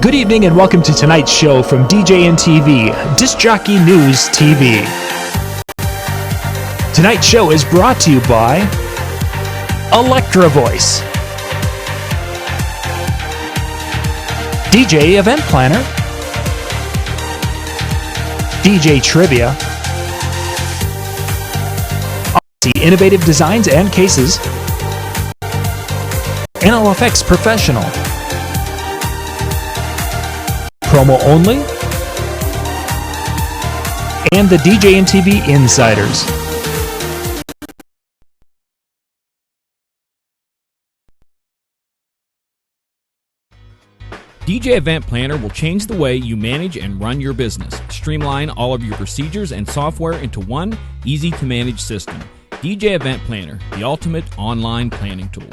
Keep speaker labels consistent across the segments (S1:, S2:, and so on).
S1: Good evening and welcome to tonight's show from DJ and TV, Disc Jockey News TV. Tonight's show is brought to you by Electra Voice, DJ Event Planner, DJ Trivia, Innovative Designs and Cases, NLFX Professional, Promo Only, and the DJ and TV Insiders.
S2: DJ Event Planner will change the way you manage and run your business. Streamline all of your procedures and software into one easy-to-manage system. DJ Event Planner, the ultimate online planning tool.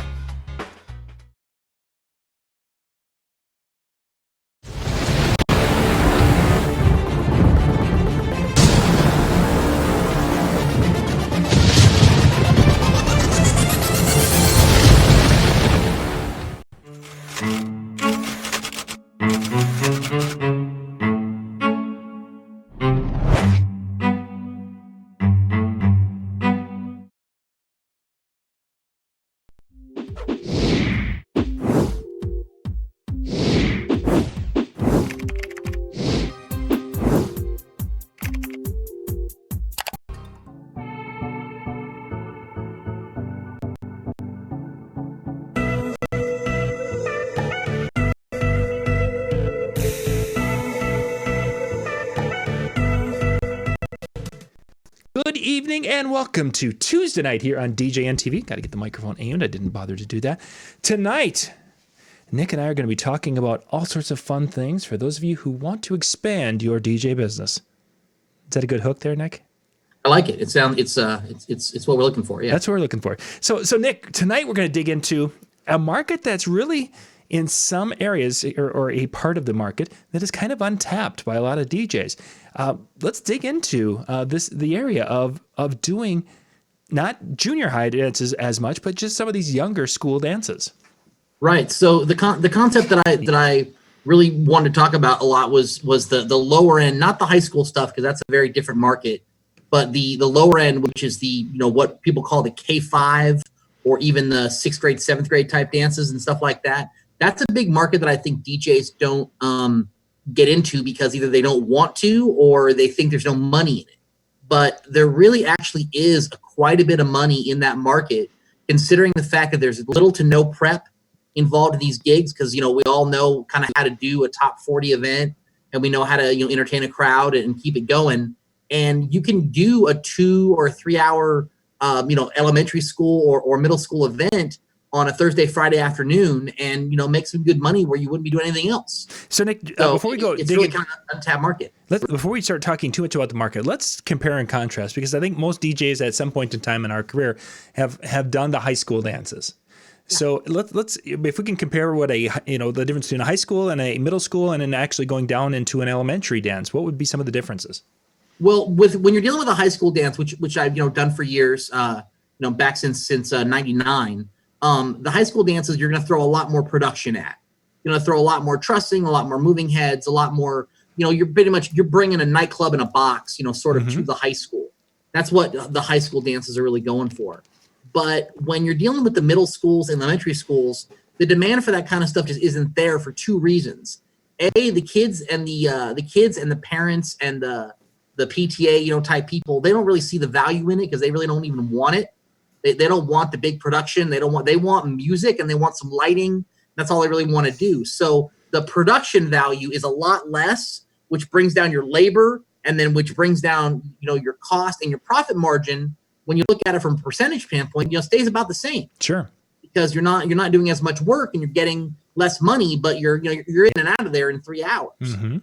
S1: Good evening and welcome to Tuesday night here on DJ and TV. Got to get the microphone aimed. I didn't bother to do that. Tonight, Nick and I are going to be talking about all sorts of fun things for those of you who want to expand your DJ business. Is that a good hook there, Nick?
S3: I like it. It's what we're looking for. Yeah,
S1: that's what we're looking for. So Nick, tonight we're going to dig into a market that's really in some areas or a part of the market that is kind of untapped by a lot of DJs. Let's dig into the area of doing not junior high dances as much, but just some of these younger school dances.
S3: Right. So the concept that I really wanted to talk about a lot was the lower end, not the high school stuff, because that's a very different market, but the lower end, which is the what people call the K5 or even the 6th grade, 7th grade type dances and stuff like that. That's a big market that I think DJs don't get into because either they don't want to or they think there's no money in it. But there really actually is quite a bit of money in that market, considering the fact that there's little to no prep involved in these gigs, because we all know kind of how to do a top 40 event, and we know how to entertain a crowd and keep it going. And you can do a 2 or 3 hour elementary school or middle school event on a Thursday, Friday afternoon, and make some good money where you wouldn't be doing anything else.
S1: So Nick, before we go,
S3: it's really kind of an untapped market.
S1: Before we start talking too much about the market, let's compare and contrast, because I think most DJs at some point in time in our career have done the high school dances. Yeah. So let's if we can compare what the difference between a high school and a middle school and then actually going down into an elementary dance, what would be some of the differences?
S3: Well, when you're dealing with a high school dance, which I've done for years, back since '99. The high school dances, you're going to throw a lot more production at. You're going to throw a lot more trussing, a lot more moving heads, a lot more, you're bringing a nightclub in a box, sort of to the high school. That's what the high school dances are really going for. But when you're dealing with the middle schools and elementary schools, the demand for that kind of stuff just isn't there for 2 reasons. A, the kids and the parents and the PTA, type people, they don't really see the value in it because they really don't even want it. They don't want the big production. They want music and they want some lighting. That's all they really want to do. So the production value is a lot less, which brings down your labor, and then which brings down, your cost, and your profit margin. When you look at it from a percentage standpoint, stays about the same.
S1: Sure.
S3: Because you're not doing as much work and you're getting less money, but you're in and out of there in 3 hours. Mm-hmm.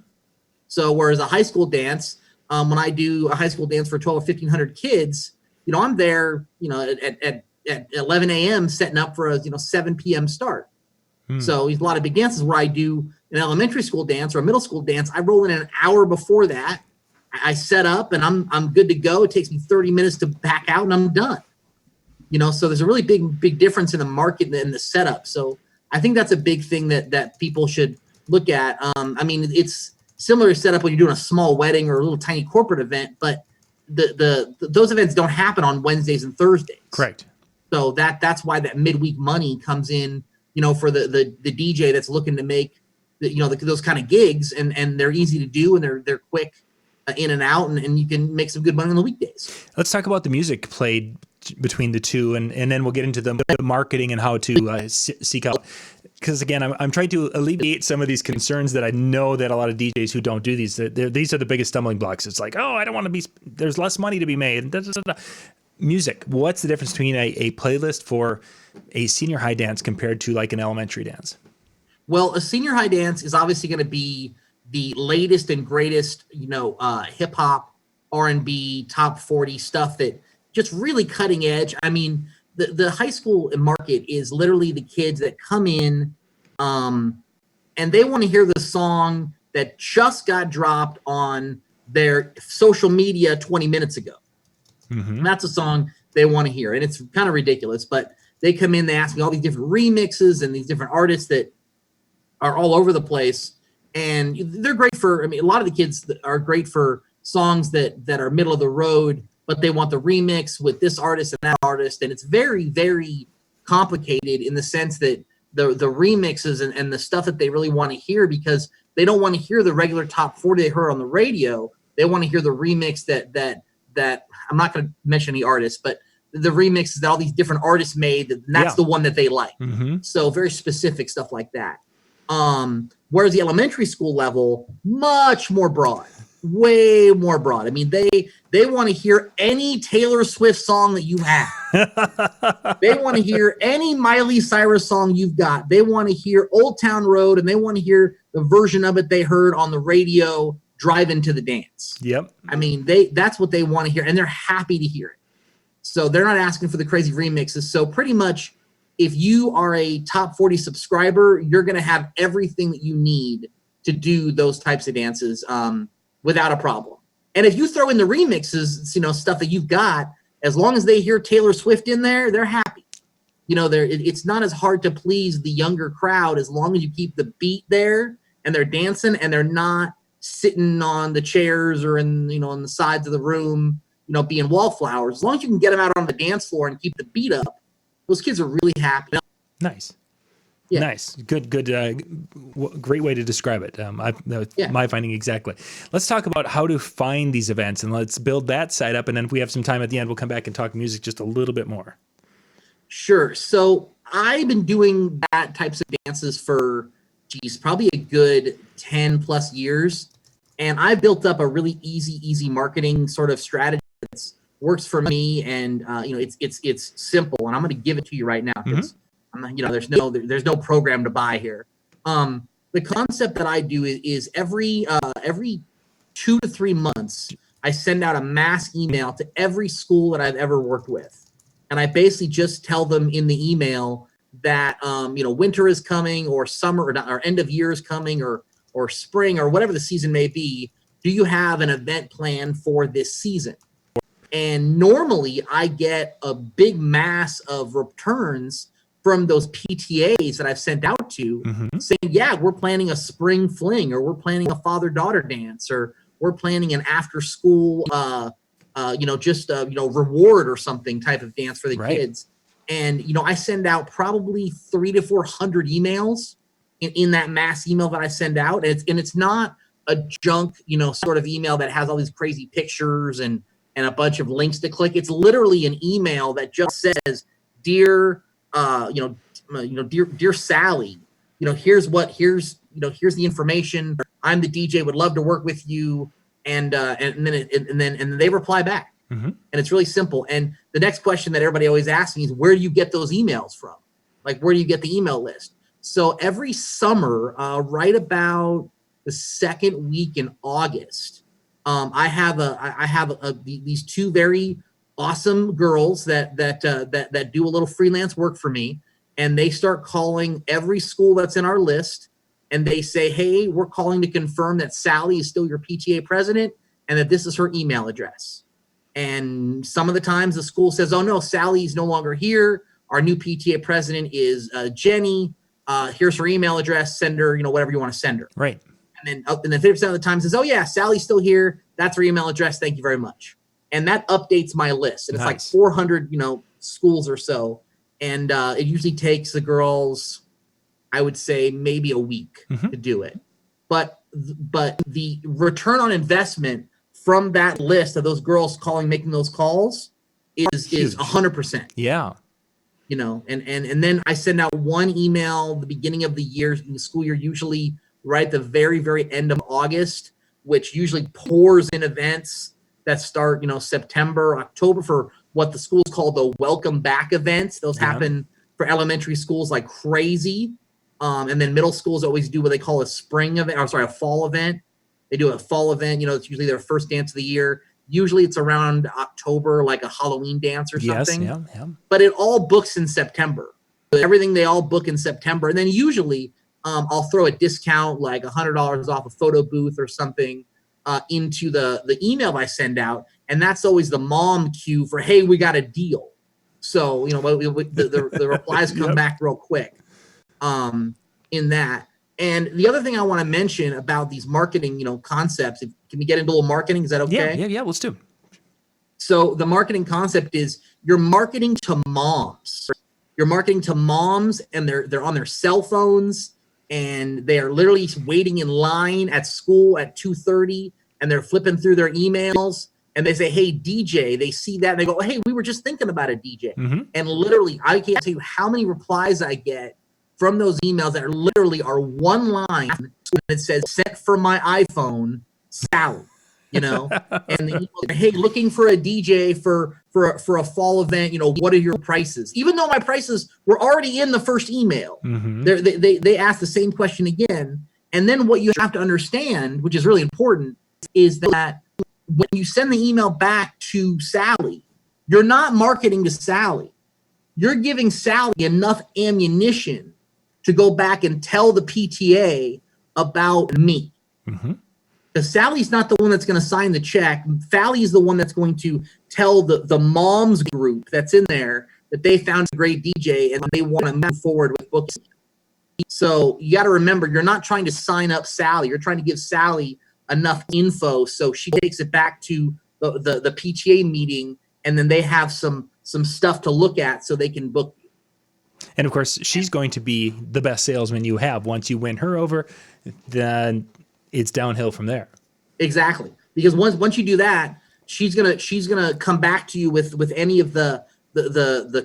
S3: So whereas a high school dance, when I do a high school dance for 1,200 or 1,500 kids, I'm there, at 11 a.m. setting up for a 7 p.m. start. So there's a lot of big dances where I do an elementary school dance or a middle school dance. I roll in an hour before that. I set up and I'm good to go. It takes me 30 minutes to back out and I'm done. So there's a really big difference in the market and the setup. So I think that's a big thing that people should look at. I mean, it's similar setup when you're doing a small wedding or a little tiny corporate event, but those events don't happen on Wednesdays and Thursdays.
S1: Correct.
S3: So that's why that midweek money comes in, for the DJ that's looking to make those kind of gigs, and they're easy to do, and they're quick in and out, and you can make some good money on the weekdays.
S1: Let's talk about the music played between the two, and then we'll get into the marketing and how to seek out. Because again, I'm trying to alleviate some of these concerns that I know that a lot of DJs who don't do these are the biggest stumbling blocks. It's like, oh, I don't want to be. There's less money to be made. Da, da, da, da. Music. What's the difference between a playlist for a senior high dance compared to like an elementary dance?
S3: Well, a senior high dance is obviously going to be the latest and greatest, hip hop, R&B, top 40 stuff that just really cutting edge. I mean, the high school market is literally the kids that come in, and they want to hear the song that just got dropped on their social media 20 minutes ago. Mm-hmm. And that's a song they want to hear. And it's kind of ridiculous, but they come in, they ask me all these different remixes and these different artists that are all over the place. And they're great for, a lot of the kids are great for songs that are middle of the road, but they want the remix with this artist and that artist. And it's very, very complicated in the sense that the remixes and the stuff that they really want to hear, because they don't want to hear the regular top 40 they heard on the radio. They want to hear the remix that I'm not going to mention any artists, but the remixes that all these different artists made, and that's the one that they like. Mm-hmm. So very specific stuff like that. Whereas the elementary school level, much more broad, way more broad. I mean, they want to hear any Taylor Swift song that you have. They want to hear any Miley Cyrus song you've got. They want to hear Old Town Road, and they want to hear the version of it they heard on the radio driving to the dance.
S1: Yep.
S3: I mean, that's what they want to hear, and they're happy to hear it. So they're not asking for the crazy remixes. So pretty much, if you are a top 40 subscriber, you're going to have everything that you need to do those types of dances without a problem. And if you throw in the remixes, stuff that you've got, as long as they hear Taylor Swift in there, they're happy. It's not as hard to please the younger crowd as long as you keep the beat there and they're dancing and they're not sitting on the chairs or on the sides of the room, being wallflowers. As long as you can get them out on the dance floor and keep the beat up, those kids are really happy.
S1: Nice. Yeah. Nice. Good. Great way to describe it. My finding exactly. Let's talk about how to find these events, and let's build that side up. And then if we have some time at the end, we'll come back and talk music just a little bit more. Sure.
S3: So I've been doing that types of dances for, probably a good 10 plus years. And I built up a really easy marketing sort of strategy that works for me. And, it's simple, and I'm going to give it to you right now, because there's no program to buy here. The concept that I do is every 2 to 3 months, I send out a mass email to every school that I've ever worked with. And I basically just tell them in the email that, winter is coming, or summer, or end of year is coming, or spring, or whatever the season may be. Do you have an event plan for this season? And normally I get a big mass of returns from those PTAs that I've sent out to, saying, yeah, we're planning a spring fling, or we're planning a father-daughter dance, or we're planning an after-school, reward or something type of dance for the kids. And, I send out probably 300 to 400 emails in that mass email that I send out. And it's not a junk, sort of email that has all these crazy pictures and a bunch of links to click. It's literally an email that just says, dear Sally, here's the information. I'm the DJ, would love to work with you. And then they reply back. And it's really simple. And the next question that everybody always asks me is, where do you get those emails from? Like, where do you get the email list? So every summer, right about the second week in August, I have these two very awesome girls that do a little freelance work for me, and they start calling every school that's in our list, and they say, hey, we're calling to confirm that Sally is still your PTA president and that this is her email address. And some of the times the school says, oh no, Sally's no longer here. Our new PTA president is Jenny. Here's her email address. Send her, whatever you want to send her.
S1: Right.
S3: And then 50% of the time says, oh yeah, Sally's still here. That's her email address. Thank you very much. And that updates my list. And it's like 400, schools or so. And it usually takes the girls, I would say, maybe a week to do it. But the return on investment from that list of those girls making those calls is 100%.
S1: Yeah.
S3: And then I send out one email the beginning of the year, in the school year, usually right at the very, very end of August, which usually pours in events that start, September, October, for what the schools call the welcome back events. Those happen for elementary schools like crazy. And then middle schools always do what they call a a fall event. They do a fall event, it's usually their first dance of the year. Usually it's around October, like a Halloween dance or something.
S1: Yes, yeah.
S3: But it all books in September. Everything they all book in September. And then usually I'll throw a discount, like $100 off a photo booth or something, into the email I send out. And that's always the mom cue for, hey, we got a deal. So, the replies come back real quick in that. And the other thing I want to mention about these marketing, concepts, can we get into a little marketing? Is that okay?
S1: Yeah, let's do.
S3: So the marketing concept is you're marketing to moms. You're marketing to moms, and they're on their cell phones, and they are literally waiting in line at school at 2:30, and they're flipping through their emails, and they say, hey, DJ. They see that, and they go, hey, we were just thinking about a DJ. And literally, I can't tell you how many replies I get from those emails that are one line that says, sent from my iPhone, Sally. And the email, hey, looking for a DJ for a fall event, what are your prices? Even though my prices were already in the first email, they ask the same question again. And then what you have to understand, which is really important, is that when you send the email back to Sally, you're not marketing to Sally. You're giving Sally enough ammunition to go back and tell the PTA about me. Because Sally's not the one that's going to sign the check. Sally is the one that's going to tell the moms group that's in there that they found a great DJ and they want to move forward with booking. So you got to remember, you're not trying to sign up Sally. You're trying to give Sally enough info so she takes it back to the PTA meeting, and then they have some stuff to look at so they can book you.
S1: And of course, she's going to be the best salesman you have. Once you win her over, then it's downhill from there.
S3: Exactly. Because once you do that, she's gonna come back to you with any of the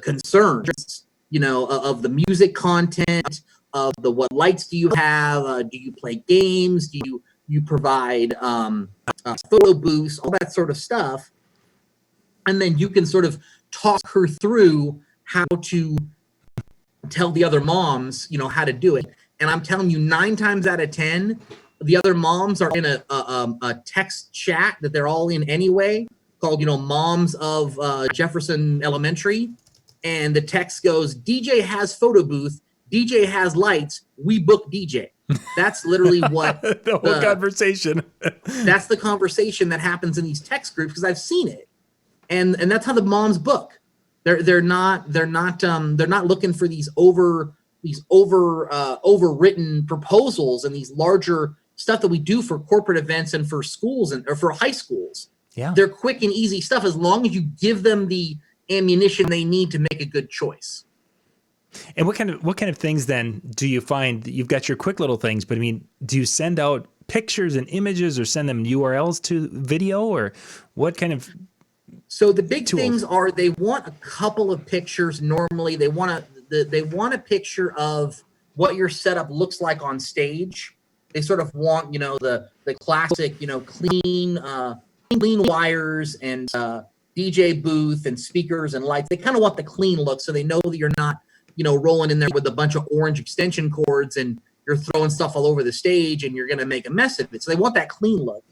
S3: concerns, of the music content, of the what lights do you have, do you play games, do you provide photo booths, all that sort of stuff, and then you can sort of talk her through how to tell the other moms, how to do it. And I'm telling you, 9 times out of 10, the other moms are in a text chat that they're all in anyway, called, Moms of Jefferson Elementary. And the text goes, DJ has photo booth, DJ has lights, we book DJ. That's literally what
S1: the whole conversation.
S3: That's the conversation that happens in these text groups, because I've seen it. And that's how the moms book. They're not looking for these overwritten proposals and these larger stuff that we do for corporate events and for schools or for high schools.
S1: Yeah.
S3: They're quick and easy stuff as long as you give them the ammunition they need to make a good choice.
S1: And what kind of things then do you find? You've got your quick little things, but I mean, do you send out pictures and images or send them URLs to video, or what kind of?
S3: So the big
S1: tools?
S3: things are, they want a couple of pictures. Normally they want a picture of what your setup looks like on stage. They sort of want, the classic, clean wires and DJ booth and speakers and lights. They kind of want the clean look, so they know that you're not, rolling in there with a bunch of orange extension cords and you're throwing stuff all over the stage and you're going to make a mess of it. So they want that clean look.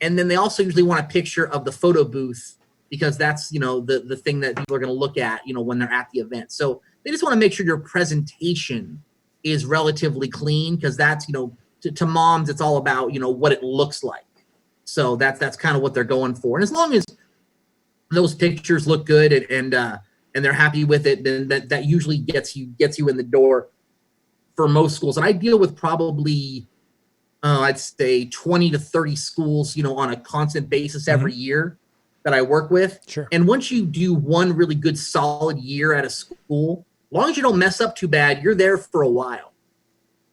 S3: And then they also usually want a picture of the photo booth, because that's, the thing that people are going to look at, when they're at the event. So they just want to make sure your presentation is relatively clean, because that's, to moms, it's all about, what it looks like. So that's kind of what they're going for. And as long as those pictures look good and they're happy with it, then that usually gets you in the door. for most schools. And I deal with probably, I'd say 20 to 30 schools, on a constant basis every year that I work with.
S1: Sure.
S3: And once you do one really good solid year at a school, as long as you don't mess up too bad, you're there for a while.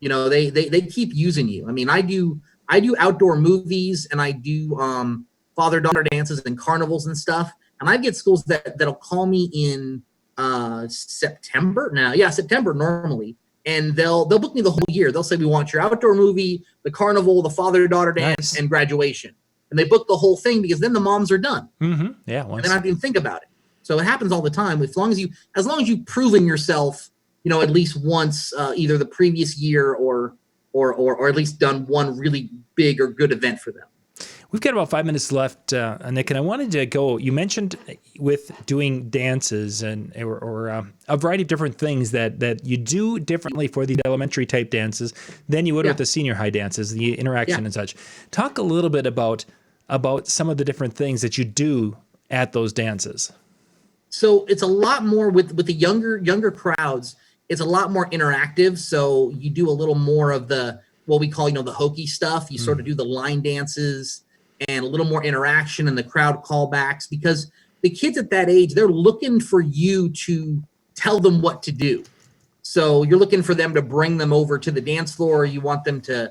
S3: They keep using you. I mean, I do outdoor movies, and I do father-daughter dances and carnivals and stuff. And I get schools that'll call me in September now. Yeah, September normally. And they'll book me the whole year. They'll say, we want your outdoor movie, the carnival, the father-daughter dance, and graduation. And they book the whole thing because then the moms are done.
S1: Mm-hmm. Yeah.
S3: And they don't have to even think about it. So it happens all the time. As long as you've proven yourself, at least once, either the previous year or at least done one really big or good event for them.
S1: We've got about 5 minutes left, Nick, and I wanted to go. You mentioned with doing dances or a variety of different things that you do differently for the elementary type dances than you would with the senior high dances, the interaction and such. Talk a little bit about some of the different things that you do at those dances.
S3: So it's a lot more with the younger crowds. It's a lot more interactive. So you do a little more of what we call, the hokey stuff. You sort of do the line dances and a little more interaction and the crowd callbacks, because the kids at that age, they're looking for you to tell them what to do. So you're looking for them to bring them over to the dance floor. You want them to,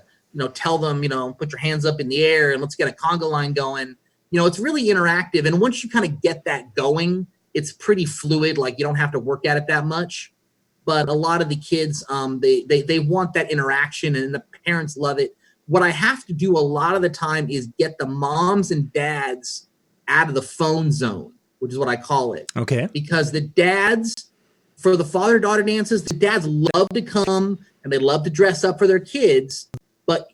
S3: tell them, put your hands up in the air and let's get a conga line going. It's really interactive. And once you kind of get that going, it's pretty fluid. Like, you don't have to work at it that much. But a lot of the kids, they want that interaction, and the parents love it. What I have to do a lot of the time is get the moms and dads out of the phone zone, which is what I call it.
S1: Okay.
S3: Because the dads, for the father-daughter dances, the dads love to come and they love to dress up for their kids, but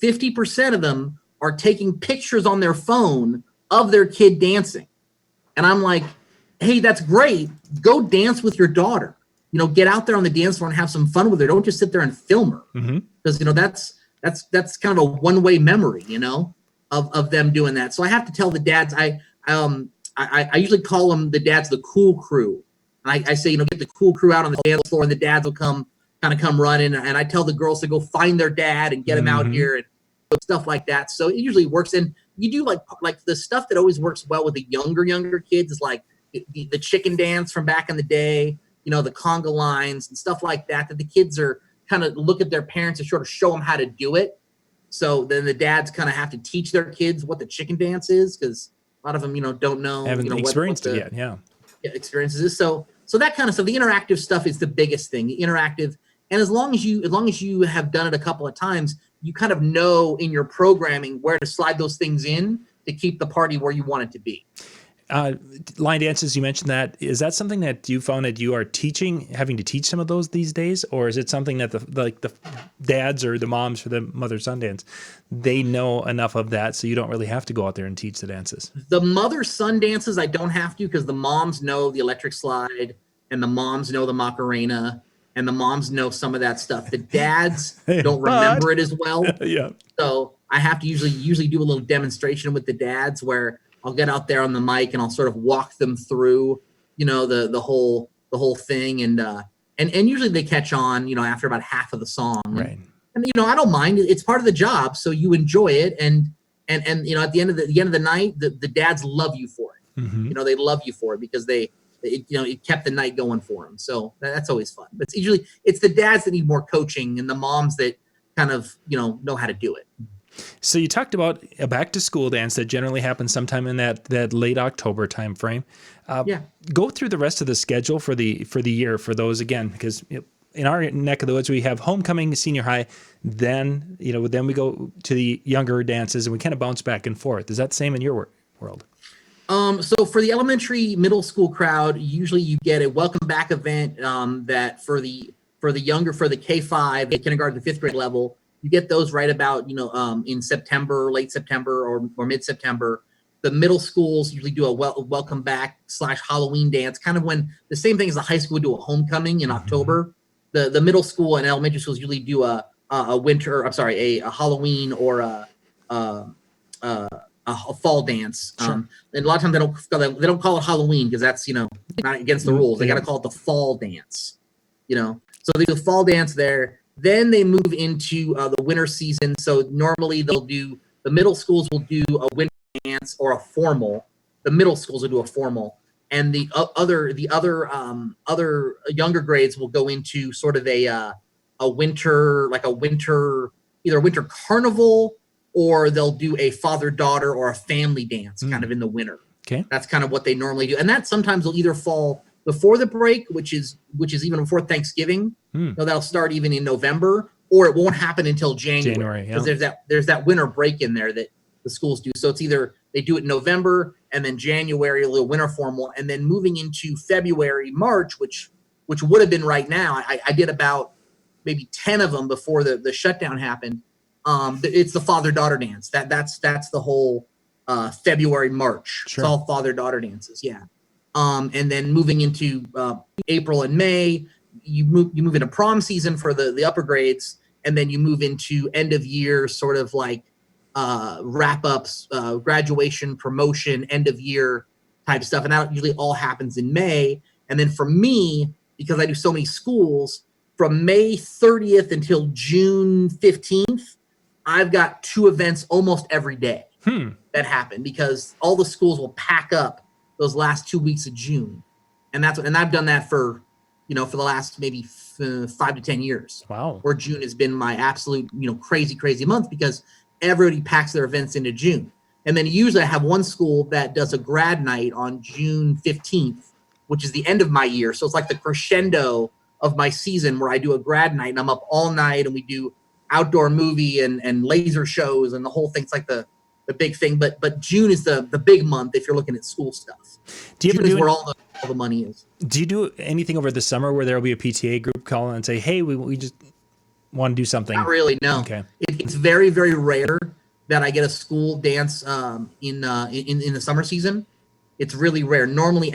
S3: 50% of them are taking pictures on their phone of their kid dancing. And I'm like, hey, that's great. Go dance with your daughter. Get out there on the dance floor and have some fun with her. Don't just sit there and film her. Because, that's kind of a one-way memory, of them doing that. So I have to tell the dads, I usually call them the dads, the cool crew. And I say, get the cool crew out on the dance floor, and the dads will come running. And I tell the girls to go find their dad and get him out here and stuff like that. So it usually works. And you do like the stuff that always works well with the younger kids is like the chicken dance from back in the day, the conga lines and stuff like that the kids are kind of look at their parents and sort of show them how to do it. So then the dads kind of have to teach their kids what the chicken dance is, because a lot of them, don't know.
S1: Haven't experienced it yet. Yeah.
S3: Experiences is. So that kind of stuff. The interactive stuff is the biggest thing. The interactive, and as long as you have done it a couple of times, you kind of know in your programming where to slide those things in to keep the party where you want it to be.
S1: Line dances, you mentioned that. Is that something that you found that you are having to teach some of those these days? Or is it something that the dads or the moms for the mother-son dance, they know enough of that so you don't really have to go out there and teach the dances?
S3: The mother-son dances, I don't have to, because the moms know the electric slide and the moms know the Macarena and the moms know some of that stuff. The dads don't remember it as well.
S1: Yeah.
S3: So I have to usually do a little demonstration with the dads where I'll get out there on the mic and I'll sort of walk them through, the whole thing, and usually they catch on, after about half of the song.
S1: Right.
S3: And I don't mind. It's part of the job, so you enjoy it, and at the end of the night, the dads love you for it.
S1: Mm-hmm.
S3: They love you for it because it kept the night going for them. So that's always fun. But it's the dads that need more coaching and the moms that kind of know how to do it.
S1: So you talked about a back to school dance that generally happens sometime in that late October time frame. Go through the rest of the schedule for the year for those again, because in our neck of the woods we have homecoming, senior high, then we go to the younger dances and we kind of bounce back and forth. Is that the same in your world?
S3: So for the elementary, middle school crowd, usually you get a welcome back event that for the K-5, the kindergarten to 5th grade level. You get those right about, in September, late September or mid-September. The middle schools usually do a welcome back / Halloween dance, kind of when the same thing as the high school would do a homecoming in October. The middle school and elementary schools usually do a Halloween or a fall dance.
S1: Sure.
S3: And a lot of times they don't call it Halloween because that's, not against the rules. They got to call it the fall dance, So they do the fall dance there. Then they move into the winter season. So normally the middle schools will do a winter dance or a formal. The middle schools will do a formal, and the other younger grades will go into sort of a winter, either a winter carnival, or they'll do a father-daughter or a family dance kind of in the winter.
S1: Okay.
S3: That's kind of what they normally do. And that sometimes will either fall before the break, which is even before Thanksgiving. So that'll start even in November, or it won't happen until January. Because there's that winter break in there that the schools do. So it's either they do it in November, and then January, a little winter formal, and then moving into February, March, which would have been right now. I did about maybe 10 of them before the shutdown happened. It's the father-daughter dance. That's the whole February, March.
S1: Sure.
S3: It's all father-daughter dances. Yeah. And then moving into April and May, you move into prom season for the upper grades, and then you move into end of year sort of like wrap ups, graduation, promotion, end of year type stuff. And that usually all happens in May. And then for me, because I do so many schools, from May 30th until June 15th, I've got 2 events almost every day that happen, because all the schools will pack up those last 2 weeks of June. And I've done that for the last maybe 5 to 10 years.
S1: Wow.
S3: Where June has been my absolute, crazy month, because everybody packs their events into June. And then usually I have one school that does a grad night on June 15th, which is the end of my year. So it's like the crescendo of my season, where I do a grad night and I'm up all night and we do outdoor movie and laser shows and the whole thing. It's like the big thing. But June is the big month if you're looking at school stuff. June is where all the money is.
S1: Do you do anything over the summer where there will be a PTA group call and say, hey, we just want to do something?
S3: Not really, no.
S1: Okay.
S3: It's very, very rare that I get a school dance in the summer season. It's really rare. Normally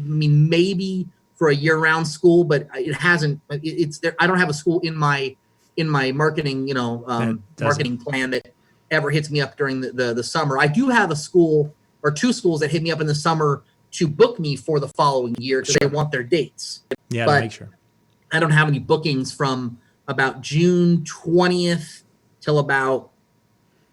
S3: maybe for a year-round school, but it hasn't. It's there. I don't have a school in my marketing marketing plan that ever hits me up during the summer. I do have a school or 2 schools that hit me up in the summer to book me for the following year, because they want their dates.
S1: Yeah,
S3: but
S1: to make sure.
S3: I don't have any bookings from about June 20th till about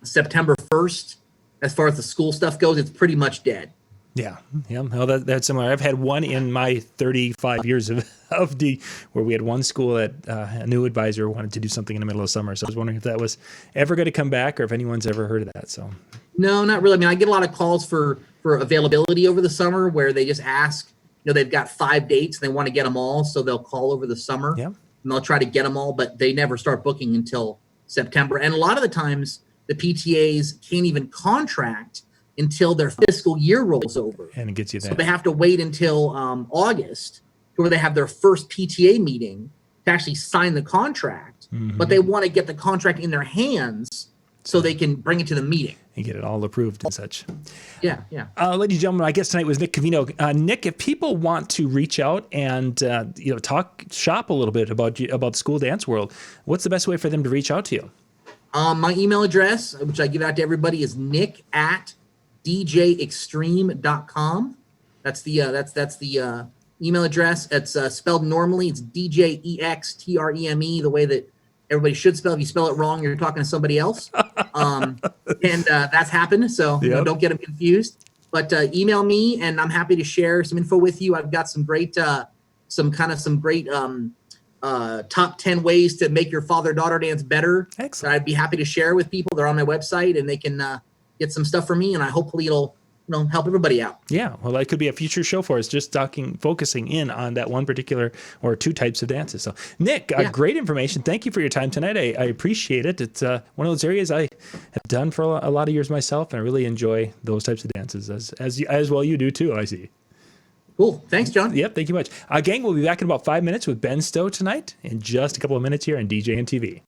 S3: September 1st. As far as the school stuff goes, it's pretty much dead.
S1: Yeah. Well, that's similar. I've had one in my 35 years of D, where we had one school that a new advisor wanted to do something in the middle of summer. So I was wondering if that was ever going to come back, or if anyone's ever heard of that. So
S3: no, not really. I mean, I get a lot of calls for availability over the summer, where they just ask, they've got 5 dates and they want to get them all. So they'll call over the summer and they'll try to get them all, but they never start booking until September. And a lot of the times the PTAs can't even contract until their fiscal year rolls over.
S1: And it gets you that.
S3: So they have to wait until August, where they have their first PTA meeting to actually sign the contract. But they want to get the contract in their hands so they can bring it to the meeting
S1: and get it all approved and such.
S3: Yeah.
S1: Ladies and gentlemen, my guest tonight was Nick Covino. Nick, if people want to reach out and talk shop a little bit about the school dance world, what's the best way for them to reach out to you?
S3: My email address, which I give out to everybody, is nick@djextreme.com. That's the email address. It's spelled normally. It's DJEXTREME, the way that everybody should spell. If you spell it wrong, you're talking to somebody else. And that's happened. So don't get them confused. But email me, and I'm happy to share some info with you. I've got some great, top 10 ways to make your father-daughter dance better.
S1: Excellent.
S3: That I'd be happy to share with people. They're on my website, and they can get some stuff from me, and hopefully it'll help everybody out.
S1: Yeah, well, that could be a future show for us, just focusing in on that one particular or 2 types of dances. So, Nick, great information. Thank you for your time tonight. I appreciate it. It's one of those areas I have done for a lot of years myself, and I really enjoy those types of dances, as well you do too, I see.
S3: Cool. Thanks, John.
S1: Yep, thank you much. Gang, we'll be back in about 5 minutes with Ben Stowe tonight, in just a couple of minutes here on DJ and TV.